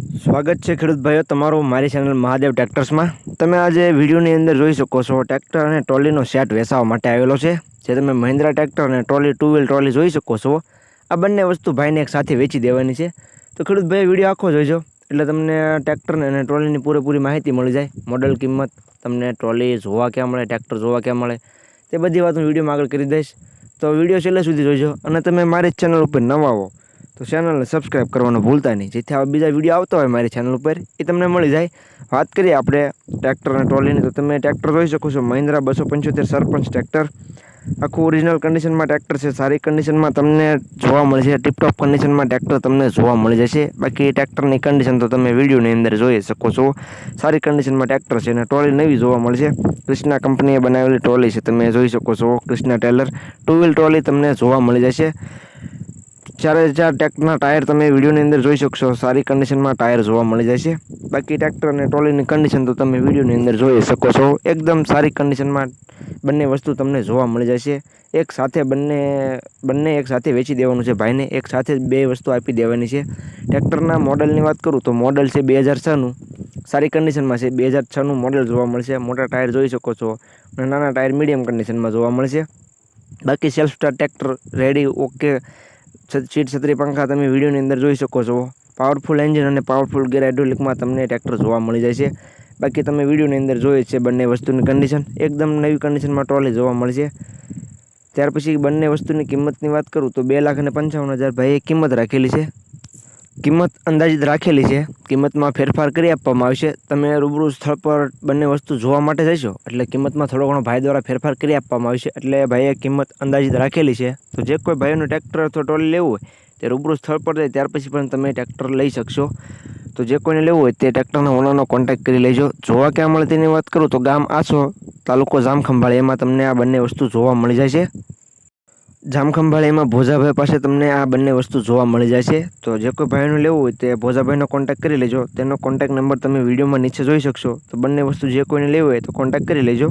સ્વાગત છે ખેડૂત ભાઈઓ તમારું મારી ચેનલ મહાદેવ ટ્રેક્ટર્સમાં। તમે આજે વિડીયોની અંદર જોઈ શકો છો ટ્રેક્ટર અને ટ્રોલીનો સેટ વેચાવા માટે આવેલો છે। જે તમે મહિન્દ્રા ટ્રેક્ટર અને ટ્રોલી 2 વ્હીલ ટ્રોલી જોઈ શકો છો। આ બંને વસ્તુ ભાઈને એક સાથે વેચી દેવાની છે। તો ખેડૂત ભાઈ વિડીયો આખો જોઈજો એટલે તમને ટ્રેક્ટર અને ટ્રોલીની પૂરેપૂરી માહિતી મળી જાય। મોડલ, કિંમત, તમને ટ્રોલી જોવા ક્યાં મળે, ટ્રેક્ટર જોવા ક્યાં મળે, તે બધી વાત હું વિડીયોમાં આગળ કરી દઈશ। તો વિડીયો છેલ્લે સુધી જોઈજો અને તમે મારી ચેનલ ઉપર નવા હો તો ચેનલને સબસ્ક્રાઈબ કરવાનું ભૂલતા નહીં, જેથી આવા બીજા વિડીયો આવતા હોય મારી ચેનલ ઉપર એ તમને મળી જાય। વાત કરીએ આપણે ટ્રેક્ટર અને ટ્રોલીની, તો તમે ટ્રેક્ટર જોઈ શકો છો મહિન્દ્રા 275 સરપંચ ટ્રેક્ટર। આખું ઓરિજિનલ કન્ડિશનમાં ટ્રેક્ટર છે, સારી કન્ડિશનમાં તમને જોવા મળશે। ટીપટોપ કન્ડિશનમાં ટ્રેક્ટર તમને જોવા મળી જશે। બાકી ટ્રેક્ટરની કન્ડિશન તો તમે વિડીયોની અંદર જોઈ શકો છો। સારી કન્ડિશનમાં ટ્રેક્ટર છે અને ટ્રોલી નવી જોવા મળશે। કૃષ્ણા કંપનીએ બનાવેલી ટ્રોલી છે, તમે જોઈ શકો છો। કૃષ્ણા ટેલર 2 વ્હીલ ટ્રોલી તમને જોવા મળી જશે। ચારે ચાર ટ્રેક્ટરના ટાયર તમે વિડીયોની અંદર જોઈ શકશો, સારી કન્ડિશનમાં ટાયર જોવા મળી જશે। બાકી ટ્રેક્ટર અને ટ્રોલીની કન્ડિશન તો તમે વિડીયોની અંદર જોઈ શકો છો। એકદમ સારી કન્ડિશનમાં બંને વસ્તુ તમને જોવા મળી જશે। એક સાથે બંને એક સાથે વેચી દેવાનું છે ભાઈને, એક સાથે બે વસ્તુ આપી દેવાની છે। ટ્રેક્ટરના મોડલની વાત કરું તો મોડલ છે 2006નું, સારી કન્ડિશનમાં છે। 2006નું મોડલ જોવા મળશે। મોટા ટાયર જોઈ શકો છો અને નાના ટાયર મીડિયમ કન્ડિશનમાં જોવા મળશે। બાકી self start tractor ready okay, seat છત્રી પંખા તમે વિડીયોની અંદર જોઈ શકો છો। પાવરફુલ એન્જિન અને પાવરફુલ ગેર હાઇડ્રોલિકમાં તમને ટ્રેક્ટર જોવા મળી જાય છે। બાકી તમે વિડીયોની અંદર જોઈએ છે બંને વસ્તુની કન્ડિશન એકદમ નવી કન્ડિશનમાં ટ્રોલી જોવા મળશે। ત્યાર પછી બંને વસ્તુની કિંમતની વાત કરું તો 2,55,000 ભાઈએ કિંમત રાખેલી છે। કિંમત અંદાજિત રાખેલી છે, કિંમતમાં ફેરફાર કરી આપવામાં આવશે। તમે રૂબરૂ સ્થળ પર બંને વસ્તુ જોવા માટે જશો એટલે કિંમતમાં થોડો ઘણો ભાઈ દ્વારા ફેરફાર કરી આપવામાં આવશે। એટલે ભાઈએ કિંમત અંદાજિત રાખેલી છે। તો જે કોઈ ભાઈઓનું ટ્રેક્ટર અથવા ટ્રોલી લેવું હોય તે રૂબરૂ સ્થળ પર જાય ત્યાર પછી પણ તમે ટ્રેક્ટર લઈ શકશો। તો જે કોઈને લેવું હોય તે ટ્રેક્ટરના ઓનરનો કોન્ટેક્ટ કરી લેજો। જોવા ક્યાં મળે તેની વાત કરું તો ગામ આસો, તાલુકો જામખંભાળી, એમાં તમને આ બંને વસ્તુ જોવા મળી જાય છે। જામખંભાળીમાં ભોજાભાઈ પાસે તમને આ બંને વસ્તુ જોવા મળી જાય છે। તો જે કોઈ ભાઈનું લેવું હોય તે ભોજાભાઈનો કોન્ટેક્ટ કરી લેજો। તેનો કોન્ટેક્ટ નંબર તમે વિડીયોમાં નીચે જોઈ શકશો। તો બંને વસ્તુ જે કોઈને લેવું હોય તો કોન્ટેક્ટ કરી લેજો।